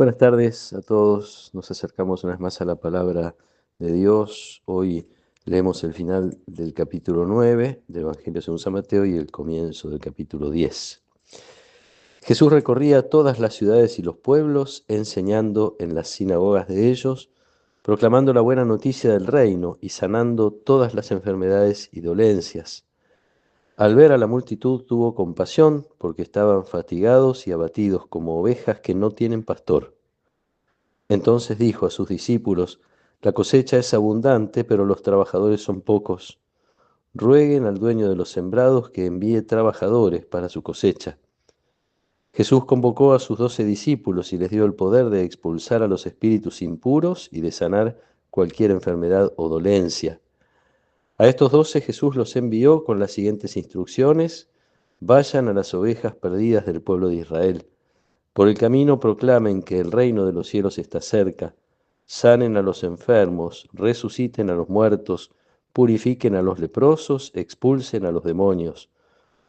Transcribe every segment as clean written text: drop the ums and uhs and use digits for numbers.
Buenas tardes a todos. Nos acercamos una vez más a la palabra de Dios. Hoy leemos el final del capítulo 9 del Evangelio según San Mateo y el comienzo del capítulo 10. Jesús recorría todas las ciudades y los pueblos, enseñando en las sinagogas de ellos, proclamando la buena noticia del reino y sanando todas las enfermedades y dolencias. Al ver a la multitud tuvo compasión, porque estaban fatigados y abatidos como ovejas que no tienen pastor. Entonces dijo a sus discípulos: La cosecha es abundante, pero los trabajadores son pocos. Rueguen al dueño de los sembrados que envíe trabajadores para su cosecha. Jesús convocó a sus 12 discípulos y les dio el poder de expulsar a los espíritus impuros y de sanar cualquier enfermedad o dolencia. A estos 12 Jesús los envió con las siguientes instrucciones: Vayan a las ovejas perdidas del pueblo de Israel. Por el camino proclamen que el reino de los cielos está cerca, sanen a los enfermos, resuciten a los muertos, purifiquen a los leprosos, expulsen a los demonios.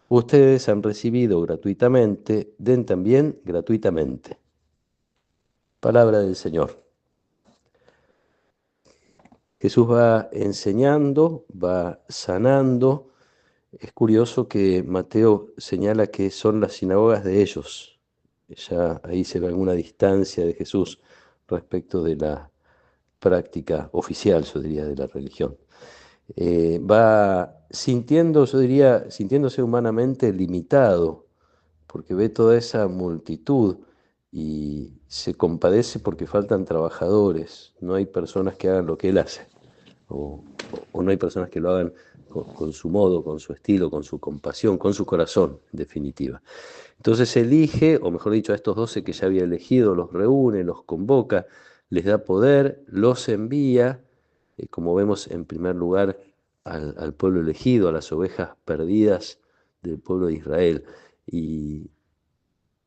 Ustedes han recibido gratuitamente, den también gratuitamente. Palabra del Señor. Jesús va enseñando, va sanando. Es curioso que Mateo señala que son las sinagogas de ellos. Ya ahí se ve alguna distancia de Jesús respecto de la práctica oficial, yo diría, de la religión. Va sintiendo, yo diría, sintiéndose humanamente limitado, porque ve toda esa multitud y se compadece porque faltan trabajadores, no hay personas que hagan lo que él hace, o, o no hay personas que lo hagan con su modo, con su estilo, con su compasión, con su corazón, en definitiva. Entonces elige, o mejor dicho, a estos 12 que ya había elegido, los reúne, los convoca, les da poder, los envía, como vemos en primer lugar al pueblo elegido, a las ovejas perdidas del pueblo de Israel. Y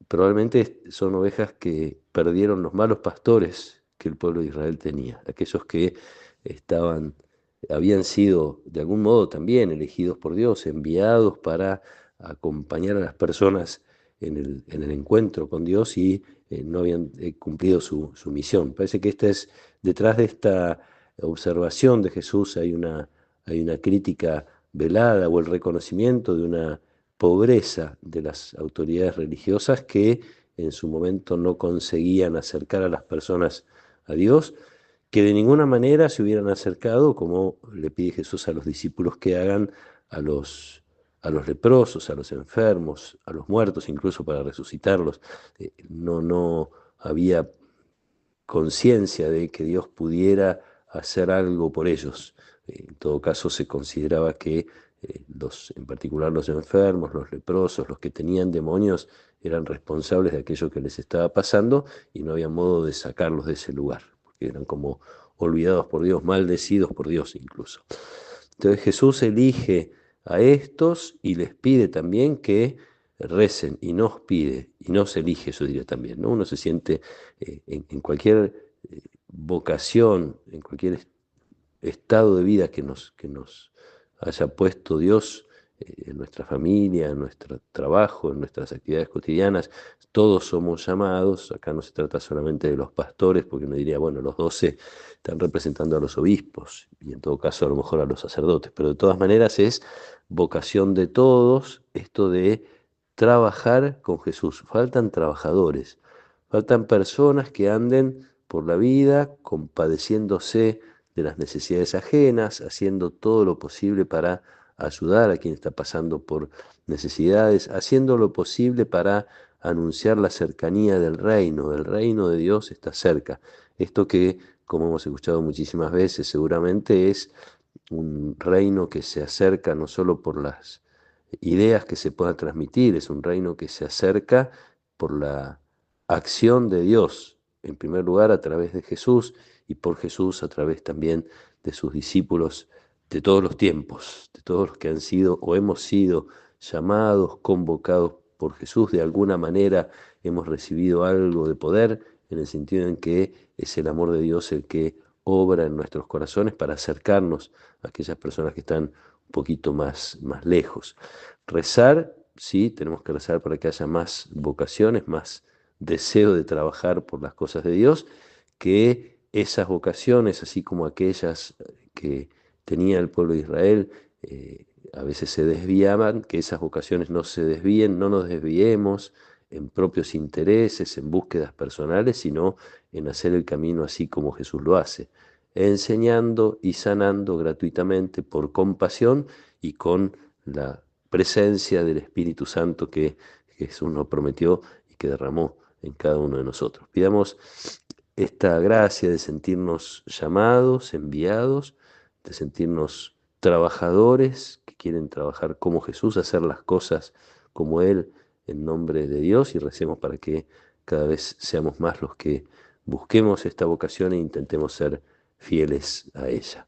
probablemente son ovejas que perdieron los malos pastores que el pueblo de Israel tenía, aquellos que habían sido de algún modo también elegidos por Dios, enviados para acompañar a las personas en el encuentro con Dios y no habían cumplido su misión. Parece que detrás de esta observación de Jesús hay una crítica velada o el reconocimiento de una pobreza de las autoridades religiosas que en su momento no conseguían acercar a las personas a Dios, que de ninguna manera se hubieran acercado, como le pide Jesús a los discípulos que hagan, a los leprosos, a los enfermos, a los muertos, incluso para resucitarlos. No había conciencia de que Dios pudiera hacer algo por ellos. En todo caso, se consideraba que en particular los enfermos, los leprosos, los que tenían demonios, eran responsables de aquello que les estaba pasando y no había modo de sacarlos de ese lugar, porque eran como olvidados por Dios, maldecidos por Dios incluso. Entonces Jesús elige a estos y les pide también que recen, y nos pide, y nos elige, yo diría también, ¿no? Uno se siente en cualquier vocación, en cualquier estado de vida que nos haya puesto Dios, en nuestra familia, en nuestro trabajo, en nuestras actividades cotidianas, todos somos llamados. Acá no se trata solamente de los pastores, porque uno diría, bueno, los 12 están representando a los obispos, y en todo caso a lo mejor a los sacerdotes, pero de todas maneras es vocación de todos esto de trabajar con Jesús. Faltan trabajadores, faltan personas que anden por la vida compadeciéndose de las necesidades ajenas, haciendo todo lo posible para ayudar a quien está pasando por necesidades, haciendo lo posible para anunciar la cercanía del reino. El reino de Dios está cerca. Esto que, como hemos escuchado muchísimas veces, seguramente es un reino que se acerca no solo por las ideas que se puedan transmitir, es un reino que se acerca por la acción de Dios, en primer lugar a través de Jesús, y por Jesús a través también de sus discípulos de todos los tiempos, de todos los que han sido o hemos sido llamados, convocados por Jesús. De alguna manera hemos recibido algo de poder, en el sentido en que es el amor de Dios el que obra en nuestros corazones para acercarnos a aquellas personas que están un poquito más lejos. Rezar, sí, tenemos que rezar para que haya más vocaciones, más deseo de trabajar por las cosas de Dios, que esas vocaciones, así como aquellas que tenía el pueblo de Israel, a veces se desviaban, que esas vocaciones no se desvíen, no nos desviemos en propios intereses, en búsquedas personales, sino en hacer el camino así como Jesús lo hace, enseñando y sanando gratuitamente por compasión y con la presencia del Espíritu Santo que Jesús nos prometió y que derramó en cada uno de nosotros. Pidamos esta gracia de sentirnos llamados, enviados, de sentirnos trabajadores que quieren trabajar como Jesús, hacer las cosas como Él en nombre de Dios, y recemos para que cada vez seamos más los que busquemos esta vocación e intentemos ser fieles a ella.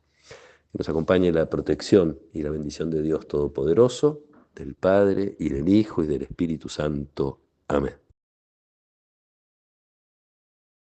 Que nos acompañe la protección y la bendición de Dios Todopoderoso, del Padre y del Hijo y del Espíritu Santo. Amén.